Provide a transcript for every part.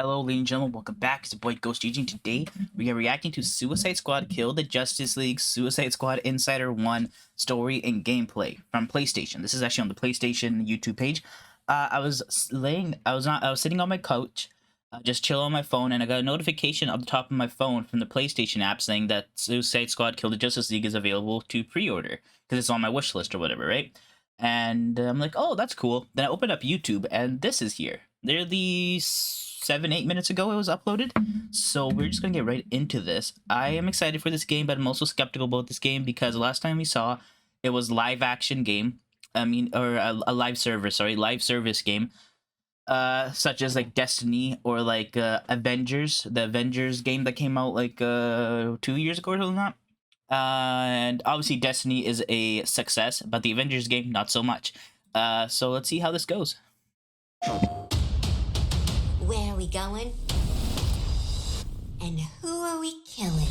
Hello, ladies and gentlemen, welcome back. It's your boy GhostGG, and today we are reacting to Suicide Squad Kill the Justice League Suicide Squad Insider 1 story and gameplay from PlayStation. This is actually on the PlayStation YouTube page. I was sitting on my couch, just chilling on my phone, and I got a notification on the top of my phone from the PlayStation app saying that Suicide Squad Kill the Justice League is available to pre-order because it's on my wish list or whatever, right? And I'm like, oh, that's cool. Then I opened up YouTube, and this is here. They're the 7-8 minutes ago it was uploaded, so we're just gonna get right into this. I am excited for this game, but I'm also skeptical about this game because the last time we saw it was live action game, or a live service game, such as like Destiny or like Avengers, the Avengers game that came out like 2 years ago or something like that. And obviously Destiny is a success, but the Avengers game not so much. So let's see how this goes. Where are we going? And who are we killing?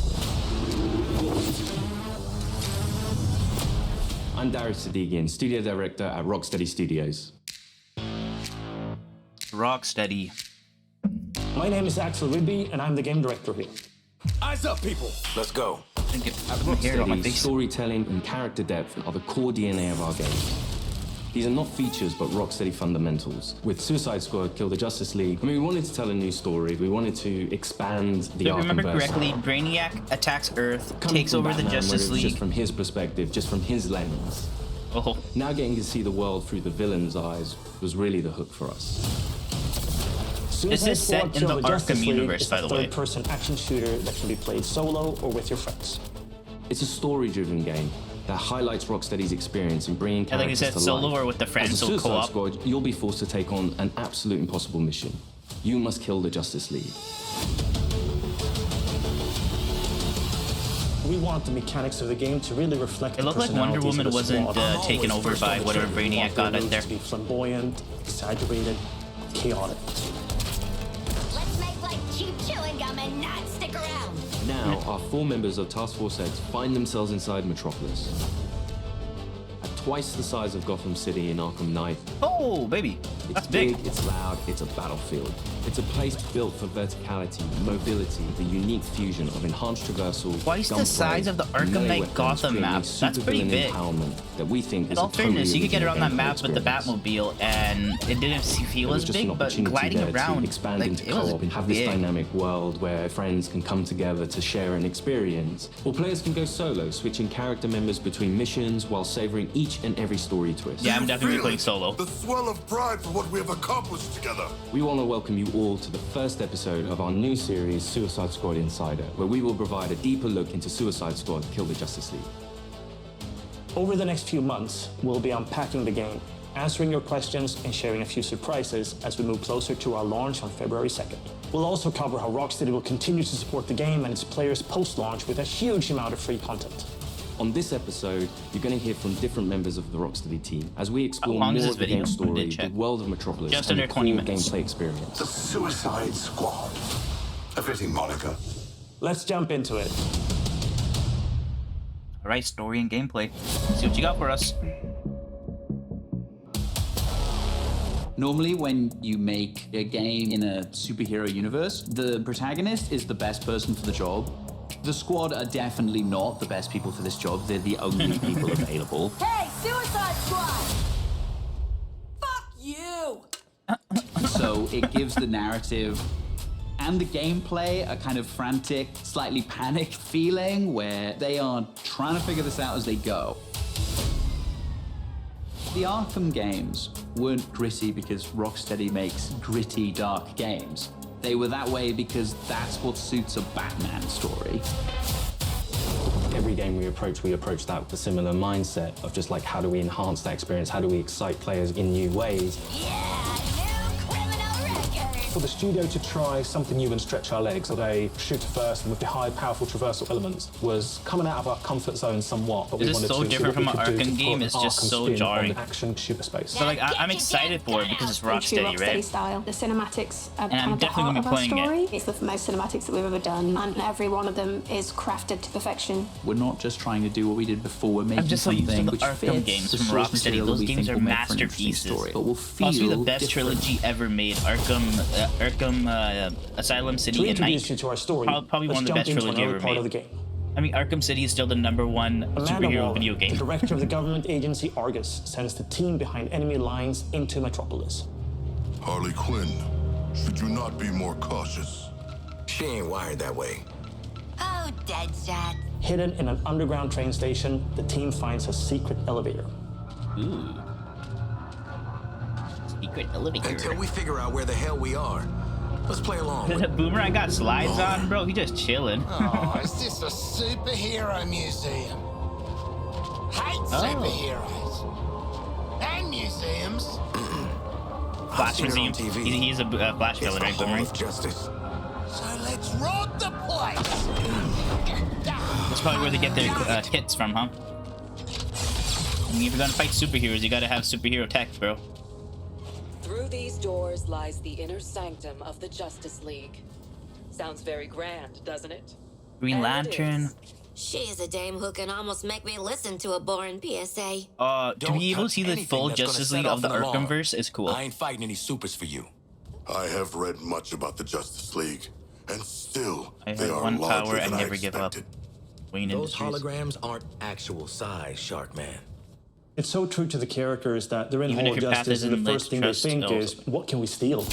I'm Darius Sadigian, studio director at Rocksteady Studios. Rocksteady. My name is Axel Ribby, and I'm the game director here. Eyes up, people! Let's go. At Rocksteady, storytelling and character depth are the core DNA of our games. These are not features, but Rocksteady fundamentals. With Suicide Squad, Kill the Justice League, we wanted to tell a new story. We wanted to expand the Arkhamverse. If I remember correctly, Brainiac attacks Earth, takes over the Justice League. Just from his perspective, just from his lens. Oh. Now getting to see the world through the villain's eyes was really the hook for us. This is set in the Arkham universe, by the way. Third-person action shooter that can be played solo or with your friends. It's a story-driven game that highlights Rocksteady's experience in bringing characters like you said, to solo life. or with the friends, As a Suicide Squad, you'll be forced to take on an absolute impossible mission. You must kill the Justice League. We want the mechanics of the game to really reflect it looked like Wonder Woman wasn't taken over by whatever Brainiac got in there. To be flamboyant, exaggerated, chaotic. Let's make like cheap chewing gum and not stick around. Now, our 4 members of Task Force X find themselves inside Metropolis. At twice the size of Gotham City in Arkham Knight. Oh, baby. That's It's big, it's loud, it's a battlefield. It's a place built for verticality, mobility, the unique fusion of enhanced traversal, twice the size of the Arkham Knight Gotham map. That's pretty big. That we think in all fairness, you could get around that map with the Batmobile, and it didn't feel as big, but gliding around, expand like, into it was co-op and have this dynamic world where friends can come together to share an experience. Or players can go solo, switching character members between missions while savoring each and every story twist. Yeah, I'm definitely playing solo. The swell of pride for what we have accomplished together. We want to welcome you all to the first episode of our new series, Suicide Squad Insider, where we will provide a deeper look into Suicide Squad Kill the Justice League. Over the next few months, we'll be unpacking the game, answering your questions, and sharing a few surprises as we move closer to our launch on February 2nd. We'll also cover how Rocksteady will continue to support the game and its players post-launch with a huge amount of free content. On this episode, you're going to hear from different members of the Rocksteady team as we explore more of the game story, the world of Metropolis, just and under the 20 core minutes. gameplay experience. The Suicide Squad. A fitting moniker. Let's jump into it. Alright, story and gameplay. See what you got for us. Normally, when you make a game in a superhero universe, the protagonist is the best person for the job. The squad are definitely not the best people for this job. They're the only people available. Hey, Suicide Squad! Fuck you! So it gives the narrative and the gameplay a kind of frantic, slightly panicked feeling where they are trying to figure this out as they go. The Arkham games weren't gritty because Rocksteady makes gritty, dark games. They were that way because that's what suits a Batman story. Every game we approach that with a similar mindset of just like, how do we enhance that experience? How do we excite players in new ways? Yeah, new criminal record! For the studio to try something new and stretch our legs, a shooter first and with the high, powerful traversal elements, was coming out of our comfort zone somewhat. But This is so different from an Arkham game. It's just so jarring. Action shooter space. So like, I'm excited for it because it's Rocksteady, right? Style. The cinematics are And kind I'm of the definitely heart gonna of be our playing story. It's the most cinematics that we've ever done, and every one of them is crafted to perfection. We're not just trying to do what we did before. We're making I'm just so used to something the which Arkham fits games the from source Rocksteady. material Those we games think are will make for an interesting masterpieces. story, but will feel Possibly the best different. trilogy ever made. Arkham Arkham Asylum To City at introduce night. you to our story, Probably one let's of the jump best into trilogy another ever part made. of the game. I mean, Arkham City is still the #1 Amanda superhero Waller, video game. the director of the government agency Argus, sends the team behind enemy lines into Metropolis. Harley Quinn, should you not be more cautious? She ain't wired that way. Oh, Deadshot. Hidden in an underground train station, the team finds a secret elevator. Ooh. Secret elevator. Until we figure out where the hell we are, let's play along. Boomerang got slides on, bro. He just chilling. Oh, is this a superhero museum? Hate superheroes. And museums. Flash seen it on Museum. TV. He's a Flash It's villain, the right, hall Boomerang? of justice. So let's rob the place. That's probably where they get their kits from, huh? I mean, if you're gonna fight superheroes, you gotta have superhero tech, bro. Through these doors lies the inner sanctum of the Justice League. Sounds very grand, doesn't it? Green And it Lantern. is. She's a dame who can almost make me listen to a boring PSA. To Don't be able to touch see the anything full that's gonna Justice set League off of the an alarm. Arkhamverse is cool. I ain't fighting any supers for you. I have read much about the Justice League, and still, I they have are one larger power than and I never give up. expected. Wayne Those Industries. holograms aren't actual size, Shark Man. It's so true to the characters that they're in Even Hall if of your path Justice, and the isn't, like, first thing they trust- think oh. is, what can we steal?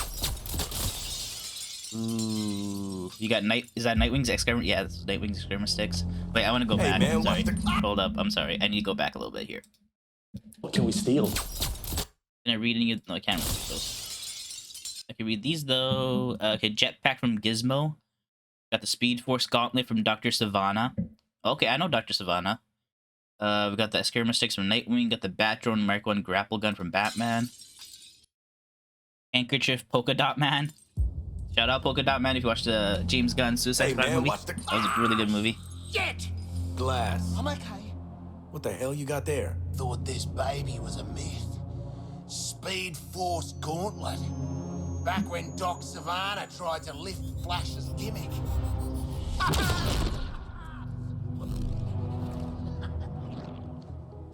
Ooh, you got is that Nightwing's experiment? Yeah, it's Nightwing's experiment sticks. Wait, I want to go Hey, back. man, I'm sorry. what's Hold up. I'm sorry. I need to go back a little bit here. What can we steal? Can I read any of? No, I can't read those. I can read these though. Okay, jetpack from Gizmo. Got the Speed Force Gauntlet from Dr. Savannah. Okay, I know Dr. Savannah. We got the experiment sticks from Nightwing. Got the Bat Drone Mark 1 grapple gun from Batman. Handkerchief Polka Dot Man. Shout out Polka Dot Man if you watched the James Gunn Suicide Hey, Squad man, movie. watch the- That was a really good movie. Shit! Glass. I'm okay. What the hell you got there? Thought this baby was a myth. Speed Force Gauntlet. Back when Doc Savannah tried to lift Flash's gimmick.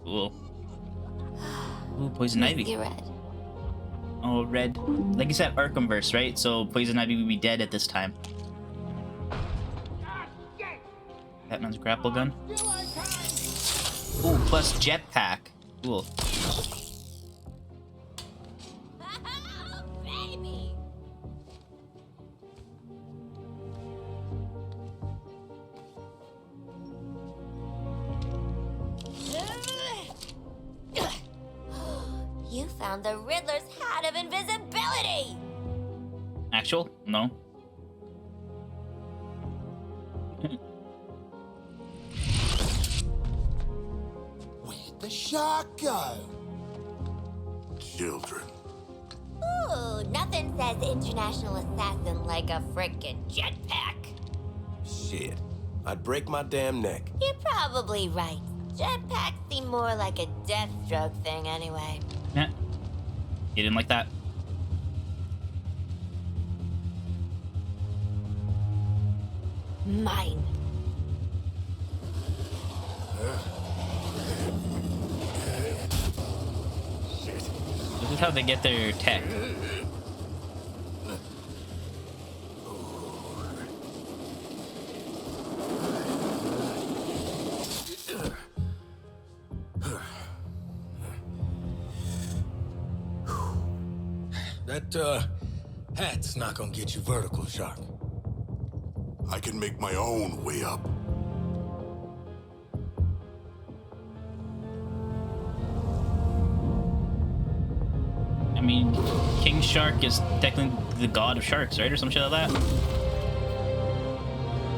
Cool. Ooh, Poison Ivy. You're right. Oh, red. Like you said, Arkhamverse, right? So Poison Ivy would be dead at this time. Batman's grapple gun. Ooh, plus jetpack. Cool. Baby. You found the Riddler's hat of invisibility. Actual? No. Where'd the shark go? Children. Ooh, nothing says international assassin like a frickin' jetpack. Shit. I'd break my damn neck. You're probably right. Jetpacks seem more like a Deathstroke thing anyway. Yeah. You didn't like that? Mine. This is how they get their tech. That, hat's not gonna get you vertical, Shark. I can make my own way up. I mean, King Shark is technically the god of sharks, right? Or some shit like that.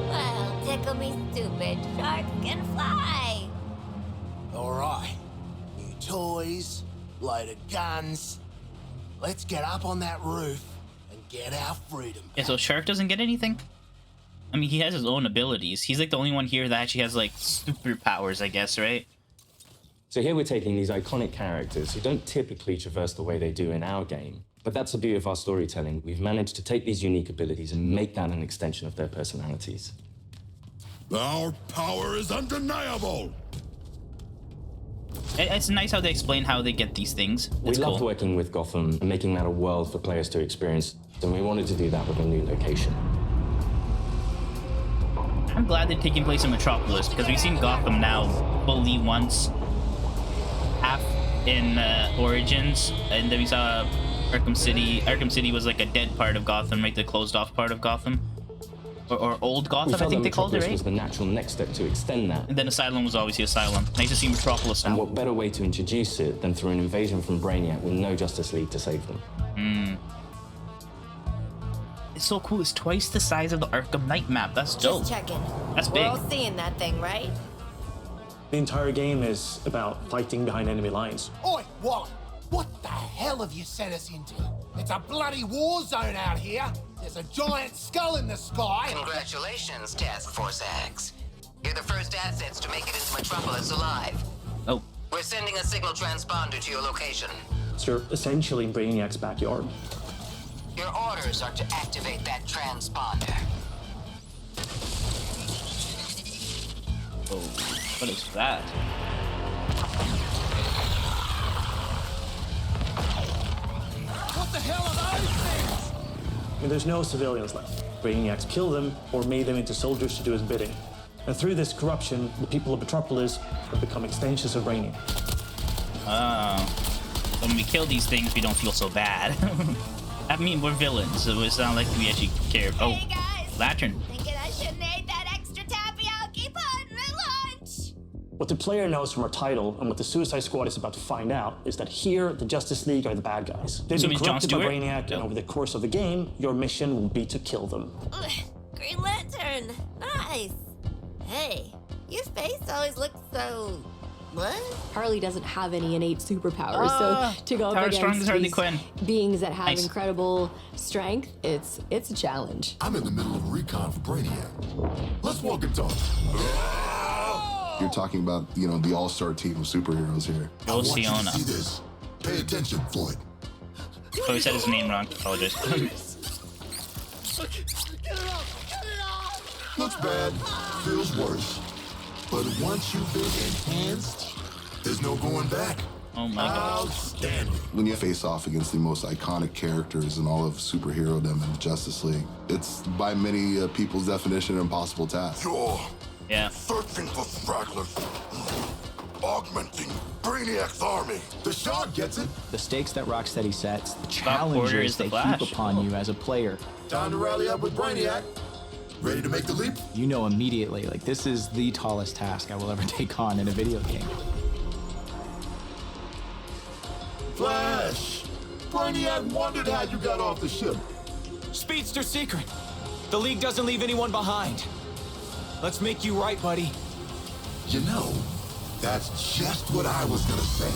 Well, tickle me stupid. Sharks can fly. All right. New toys, loaded guns. Let's get up on that roof and get our freedom. Yeah, so Shark doesn't get anything? I mean, he has his own abilities. He's like the only one here that actually has like superpowers, I guess, right? So here we're taking these iconic characters who don't typically traverse the way they do in our game. But that's the beauty of our storytelling. We've managed to take these unique abilities and make that an extension of their personalities. Our power is undeniable! It's nice how they explain how they get these things. We It's loved cool. working with Gotham and making that a world for players to experience. And we wanted to do that with a new location. I'm glad they're taking place in Metropolis because we've seen Gotham now fully once, half in Origins, and then we saw Arkham City. Arkham City was like a dead part of Gotham, right? The closed off part of Gotham. Or Old Gotham, I think they called it, right? Was the natural next step to extend that. And then Asylum was obviously Asylum. Nice to see Metropolis now. And what better way to introduce it than through an invasion from Brainiac with no Justice League to save them? It's so cool. It's twice the size of the Arkham Knight map. That's dope. Just checking. That's We're big. all seeing that thing, right? The entire game is about fighting behind enemy lines. Oi, Wally! What the hell have you sent us into? It's a bloody war zone out here. There's a giant skull in the sky. Congratulations, Task Force X. You're the first assets to make it into Metropolis alive. Oh. We're sending a signal transponder to your location. So you're essentially in Brainiac's backyard. Your orders are to activate that transponder. Oh, what is that? What the hell are those things? And there's no civilians left. Brainiac's killed them or made them into soldiers to do his bidding. And through this corruption, the people of Metropolis have become extensions of Brainiac. So when we kill these things, we don't feel so bad. I mean, we're villains, so it's not like we actually care. Hey guys! Lantern. Thinking I shouldn't ate that extra tapioca put in my lunch? What the player knows from our title and what the Suicide Squad is about to find out is that here, the Justice League are the bad guys. They've So been it's Jon corrupted by Stewart? Brainiac, and over the course of the game, your mission will be to kill them. Ugh, Green Lantern. Nice. Hey, your face always looks so... What? Harley doesn't have any innate superpowers, so to go up Power strong against as Harley these Quinn. beings that have Nice. incredible strength, it's a challenge. I'm in the middle of recon for Brainiac. Let's walk and talk. You're talking about, you know, the all-star team of superheroes here. I want you to Oceana. see this. Pay attention, Floyd. Oh, he said his name wrong. Apologize. Looks bad, feels worse. But once you've been enhanced, there's no going back. Oh my god. Outstanding. When you face off against the most iconic characters in all of superherodom and the Justice League, it's by many people's definition an impossible task. You're searching for stragglers, augmenting Brainiac's army. The Shard gets it. The stakes that Rocksteady sets, the Porter challenges is the they Flash. heap upon you as a player. Time to rally up with Brainiac. Ready to make the leap? You know immediately, like, this is the tallest task I will ever take on in a video game. Flash! Brainiac wondered how you got off the ship. Speedster secret. The League doesn't leave anyone behind. Let's make you right, buddy. You know, that's just what I was gonna say.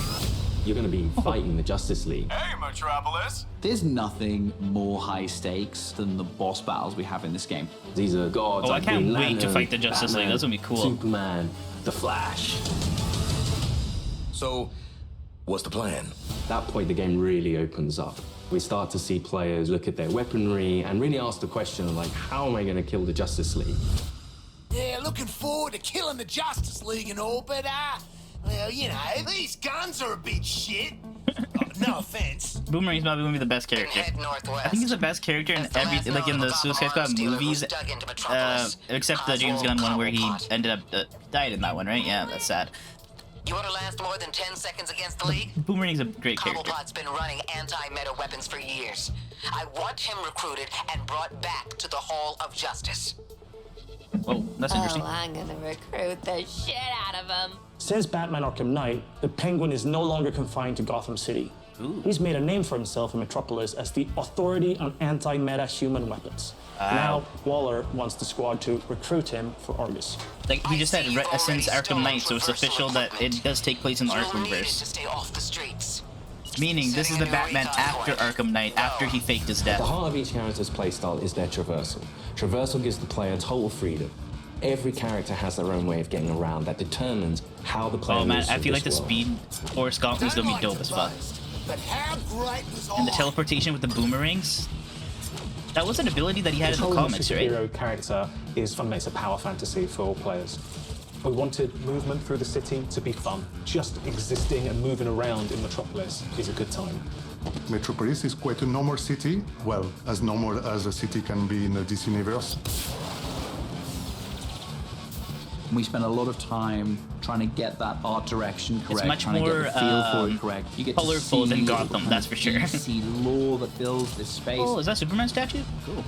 You're going to be fighting the Justice League. Hey, Metropolis. There's nothing more high stakes than the boss battles we have in this game. These are gods. Oh, I like can't Green wait to Lantern, fight the Justice League. Batman, That's gonna be cool. Superman, the Flash. So, what's the plan? At that point, the game really opens up. We start to see players look at their weaponry and really ask the question of, like, how am I going to kill the Justice League? Yeah, looking forward to killing the Justice League and all, but, well, you know, these guns are a bit shit. No offense. Boomerang's probably gonna be the best character. I think he's the best character in every, like in the Suicide Squad movies, except the James Gunn one where he ended up died in that one, right? Yeah, that's sad. You want to last more than 10 seconds against the League? Boomerang's a great character. Cobblepot's been running anti-meta weapons for years. I want him recruited and brought back to the Hall of Justice. Oh, that's interesting. Oh, I'm gonna recruit the shit out of him. Since Batman Arkham Knight, the Penguin is no longer confined to Gotham City. Ooh. He's made a name for himself in Metropolis as the authority on anti-meta human weapons. Now, Waller wants the squad to recruit him for Argus. Like he just said, since Arkham Knight, so it's official that it does take place in the Arkhamverse. Meaning, this is the Batman after Arkham Knight, after he faked his death. The heart of each character's playstyle is their traversal. Traversal gives the player total freedom. Every character has their own way of getting around that determines how the player Oh man, moves I through feel like the this world. Speed Force Gauntlet's gonna be dope as fuck. But how great was And the teleportation with the boomerangs. That was an ability that he had in the Controlling comics, a right? superhero character is fundamentally a power fantasy for all players. We wanted movement through the city to be fun. Just existing and moving around in Metropolis is a good time. Metropolis is quite a normal city. Well, as normal as a city can be in the DC universe. We spent a lot of time trying to get that art direction correct. It's much trying more to get the feel for it correct. You get colorful to see than Gotham, that's for sure. DC lore that builds this space. Oh, is that Superman statue? Cool.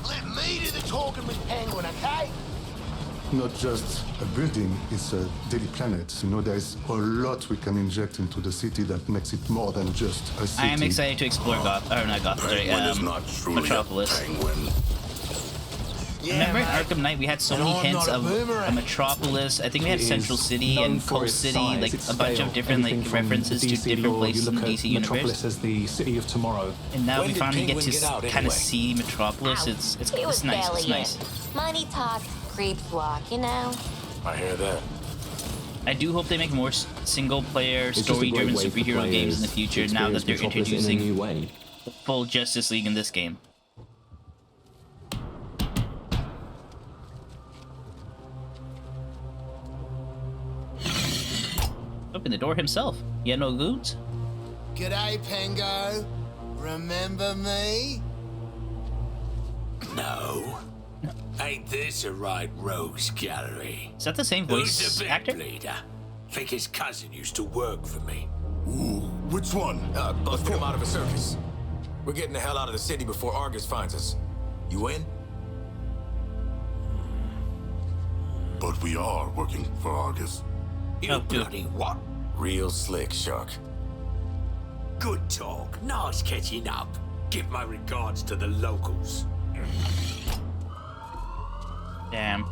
Let me do the talking with Penguin, okay? Not just a building, it's a daily planet. You know, there's a lot we can inject into the city that makes it more than just a city. I am excited to explore Metropolis. Yeah, remember in Arkham Knight we had so many hints of a Metropolis. I think we had Central City and Coast City, like a bunch of different like references to different places in the DC universe. Metropolis as the city of tomorrow. And now we finally get to kind of see Metropolis. It's nice. It's nice. Money talk, creeps walk, you know. I hear that. I do hope they make more single-player, story-driven superhero games in the future. Now that they're introducing the full Justice League in this game. Open the door himself. He had no goons. G'day, Pengo. Remember me? No. Ain't this a right rogues gallery? Is that the same voice Who's the big actor? leader? Think his cousin used to work for me. Ooh, which one? Let's get him out of a circus. We're getting the hell out of the city before Argus finds us. You in? But we are working for Argus. You bloody what? Real slick, Shark. Good talk. Nice catching up. Give my regards to the locals. Damn.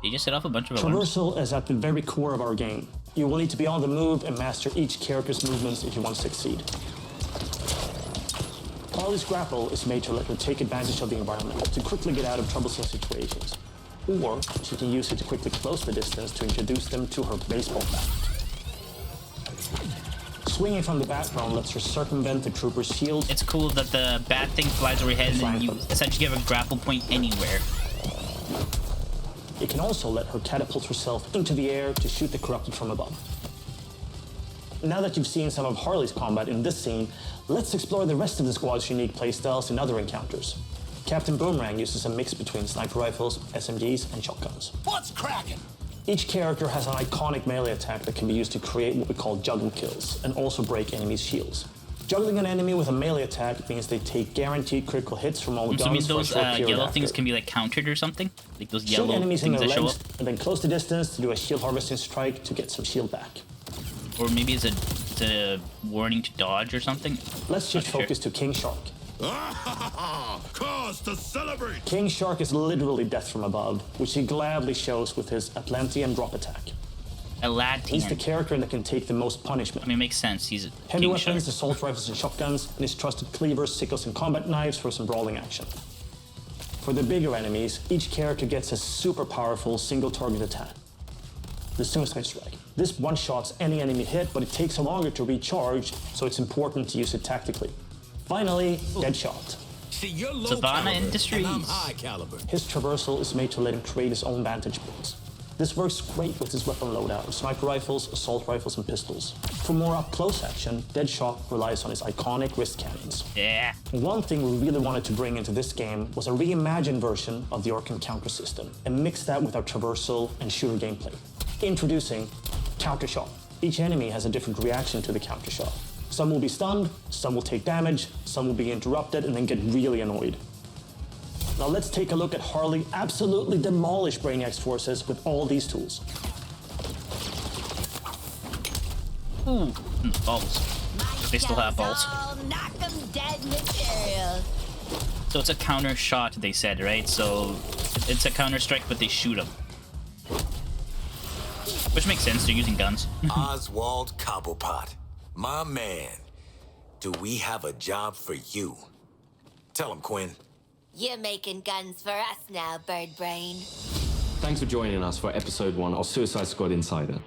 You just set off a bunch of alarms. Traversal is at the very core of our game. You will need to be on the move and master each character's movements if you want to succeed. Harley's grapple is made to let her take advantage of the environment to quickly get out of troublesome situations. Or she can use it to quickly close the distance to introduce them to her baseball bat. Swinging from the background lets her circumvent the trooper's shield. It's cool that the bat thing flies over your head and then you essentially have a grapple point anywhere. It can also let her catapult herself into the air to shoot the corrupted from above. Now that you've seen some of Harley's combat in this scene, let's explore the rest of the squad's unique playstyles and other encounters. Captain Boomerang uses a mix between sniper rifles, SMGs, and shotguns. What's cracking? Each character has an iconic melee attack that can be used to create what we call juggle kills, and also break enemies' shields. Juggling an enemy with a melee attack means they take guaranteed critical hits from all the So guns. those yellow things can be like countered or something? Like those Shoot yellow enemies in things their that show legs, up? and then close the distance to do a shield harvesting strike to get some shield back. Or maybe it's a warning to dodge or something? Let's shift focus to King Shark. Cause to celebrate! King Shark is literally death from above, which he gladly shows with his Atlantean drop attack. Atlantean. He's the character that can take the most punishment. I mean, it makes sense. He's a Heavy King weapons, Shark. assault rifles and shotguns, and his trusted cleavers, sickles, and combat knives for some brawling action. For the bigger enemies, each character gets a super powerful single target attack. The Suicide Strike. This one-shots any enemy hit, but it takes longer to recharge, so it's important to use it tactically. Finally, Deadshot. See, you're low Savannah caliber, Industries. and I'm high caliber. His traversal is made to let him create his own vantage points. This works great with his weapon loadout of sniper rifles, assault rifles, and pistols. For more up-close action, Deadshot relies on his iconic wrist cannons. Yeah. One thing we really wanted to bring into this game was a reimagined version of the Arkham counter system, and mix that with our traversal and shooter gameplay. Introducing Counter Shot. Each enemy has a different reaction to the counter shot. Some will be stunned, some will take damage, some will be interrupted and then get really annoyed. Now let's take a look at Harley absolutely demolish Brainiac's forces with all these tools. Ooh, balls. They still have balls. Knock 'em dead material. So it's a counter shot, they said, right? So it's a counter strike, but they shoot them. Which makes sense, they're using guns. Oswald Cobblepot, my man. Do we have a job for you? Tell him, Quinn. You're making guns for us now, Bird Brain. Thanks for joining us for episode 1 of Suicide Squad Insider.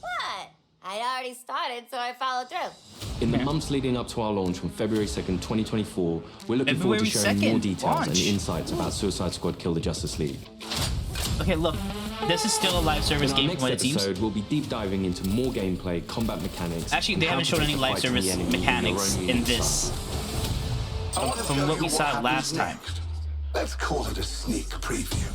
What? I I already started, so I followed through. In the months leading up to our launch on February 2nd, 2024, we're looking forward to sharing more details and insights about Suicide Squad Kill the Justice League. Okay, look, this is still a live service game from what it seems. In our next episode, we'll be deep diving into more gameplay, combat mechanics. Actually, they haven't shown any live service mechanics in this. From what we saw last time. Let's call it a sneak preview.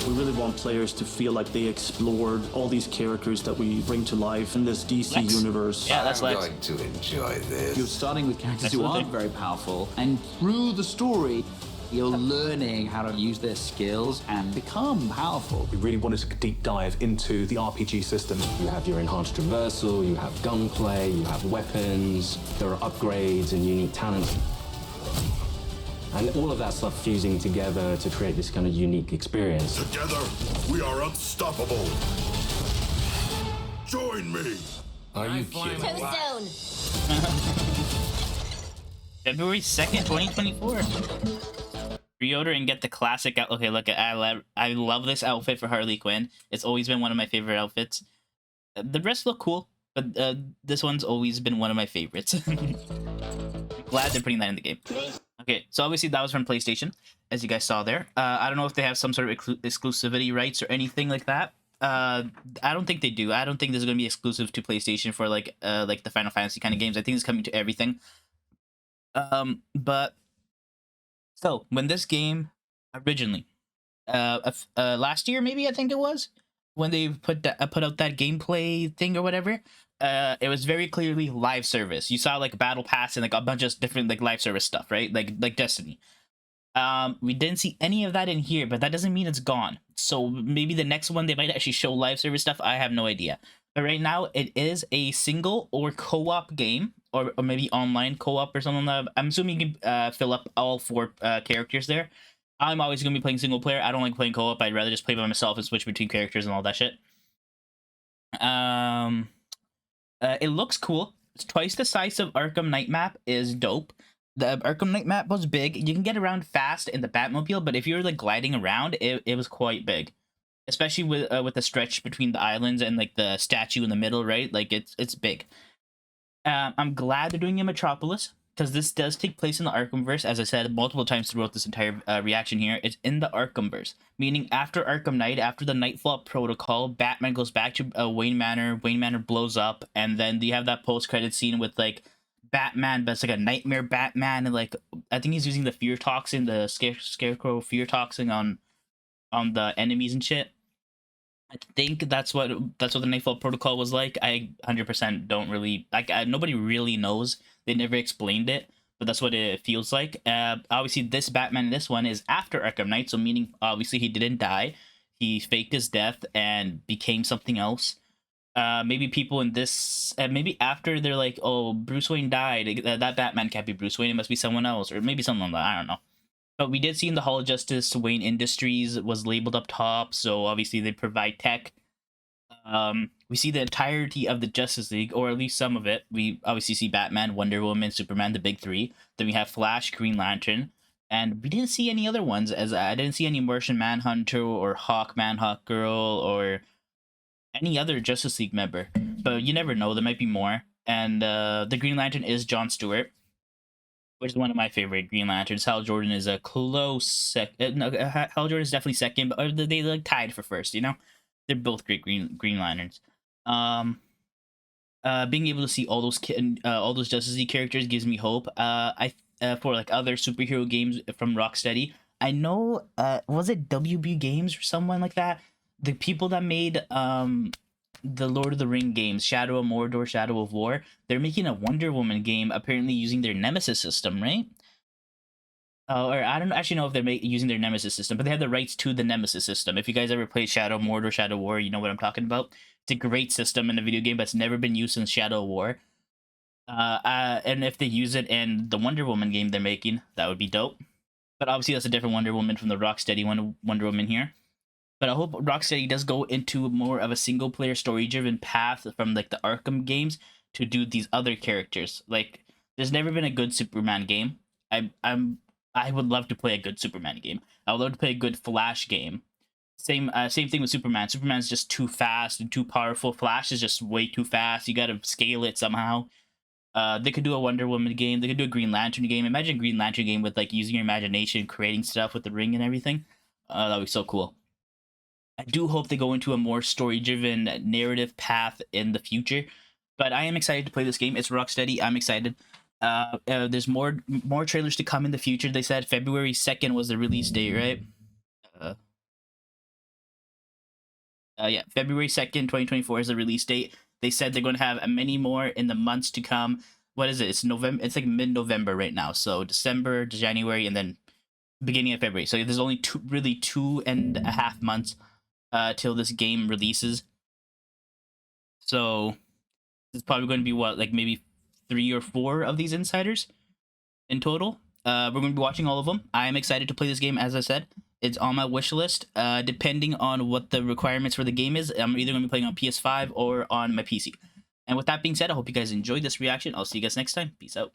We really want players to feel like they explored all these characters that we bring to life in this DC universe. Yeah, that's Lex. I'm going to enjoy this. You're starting with characters who aren't very powerful, and through the story, you're learning how to use their skills and become powerful. We really wanted to deep dive into the RPG system. You have your enhanced traversal, you have gunplay, you have weapons, there are upgrades and unique talents. And all of that stuff fusing together to create this kind of unique experience. Together, we are unstoppable. Join me. Are you kidding? Too soon. February 2nd, 2024. Pre-order and get the classic out. Okay, look, I love this outfit for Harley Quinn. It's always been one of my favorite outfits. The rest look cool, but this one's always been one of my favorites. Glad they're putting that in the game. Okay, so obviously that was from PlayStation, as you guys saw there. I don't know if they have some sort of exclusivity rights or anything like that. I don't think they do. I don't think this is going to be exclusive to PlayStation for like the Final Fantasy kind of games. I think it's coming to everything. But so when this game originally, last year maybe I think it was, when they put out that gameplay thing or whatever, it was very clearly live service. You saw like battle pass and like a bunch of different like live service stuff, right? Like Destiny. We didn't see any of that in here, but that doesn't mean it's gone. So maybe the next one they might actually show live service stuff. I have no idea. But right now it is a single or co-op game, or maybe online co-op or something. I'm assuming you can fill up all 4 characters there. I'm always going to be playing single player. I don't like playing co-op. I'd rather just play by myself and switch between characters and all that shit. It looks cool. It's twice the size of Arkham Knight map is dope. The Arkham Knight map was big. You can get around fast in the Batmobile, but if you're like gliding around, it was quite big. Especially with the stretch between the islands and like the statue in the middle, right? Like it's big. I'm glad they're doing it in Metropolis, because this does take place in the Arkhamverse. As I said multiple times throughout this entire reaction here, it's in the Arkhamverse, meaning after Arkham Knight, after the Nightfall Protocol, Batman goes back to Wayne Manor. Wayne Manor blows up, and then you have that post-credit scene with like Batman, but it's like a nightmare Batman, and like I think he's using the fear toxin, the scarecrow fear toxin on the enemies and shit. I think that's what the Nightfall Protocol was like. I 100% don't really nobody really knows. They never explained it, but that's what it feels like. Obviously, this Batman in this one is after Arkham Knight, so meaning obviously he didn't die. He faked his death and became something else. Maybe people in this, maybe after they're like, oh, Bruce Wayne died. That Batman can't be Bruce Wayne. It must be someone else, or maybe someone like that. I don't know. But we did see in the Hall of Justice, Wayne Industries was labeled up top, so obviously they provide tech. We see the entirety of the Justice League, or at least some of it. We obviously see Batman, Wonder Woman, Superman, the big 3. Then we have Flash, Green Lantern, and we didn't see any other ones, as I didn't see any Martian Manhunter or Hawkman, Hawkgirl, or any other Justice League member. But you never know, there might be more. And the Green Lantern is Jon Stewart, which is one of my favorite Green Lanterns. Hal Jordan is a close Hal Jordan is definitely second, but they like tied for first, you know? They're both great Green Lanterns. Being able to see all those Justice League characters gives me hope. For like other superhero games from Rocksteady, I know was it WB Games or someone like that? The people that made the Lord of the Ring games, Shadow of Mordor, Shadow of War, they're making a Wonder Woman game, apparently using their Nemesis system, right? Or I don't actually know if they're using their Nemesis system, but they have the rights to the Nemesis system. If you guys ever played Shadow of Mordor, Shadow of War, you know what I'm talking about. It's a great system in a video game, but it's never been used since Shadow of War. And if they use it in the Wonder Woman game they're making, that would be dope. But obviously that's a different Wonder Woman from the Rocksteady Wonder Woman here. But I hope Rocksteady does go into more of a single-player, story-driven path from like the Arkham games to do these other characters. Like, there's never been a good Superman game. I would love to play a good Superman game. I would love to play a good Flash game. Same thing with Superman. Superman's just too fast and too powerful. Flash is just way too fast. You gotta scale it somehow. They could do a Wonder Woman game. They could do a Green Lantern game. Imagine a Green Lantern game with like using your imagination, creating stuff with the ring and everything. That'd be so cool. I do hope they go into a more story-driven narrative path in the future. But I am excited to play this game. It's Rocksteady. I'm excited. There's more trailers to come in the future. They said February 2nd was the release date, right? Yeah, February 2nd, 2024 is the release date. They said they're going to have many more in the months to come. What is it? It's November. It's like mid-November right now. So December, January, and then beginning of February. So there's only 2.5 months till this game releases. So it's probably going to be what, like maybe 3 or 4 of these insiders in total. We're going to be watching all of them. I'm excited to play this game, as I said. It's on my wish list. Depending on what the requirements for the game is, I'm either going to be playing on PS5 or on my PC. And with that being said, I hope you guys enjoyed this reaction. I'll see you guys next time. Peace out.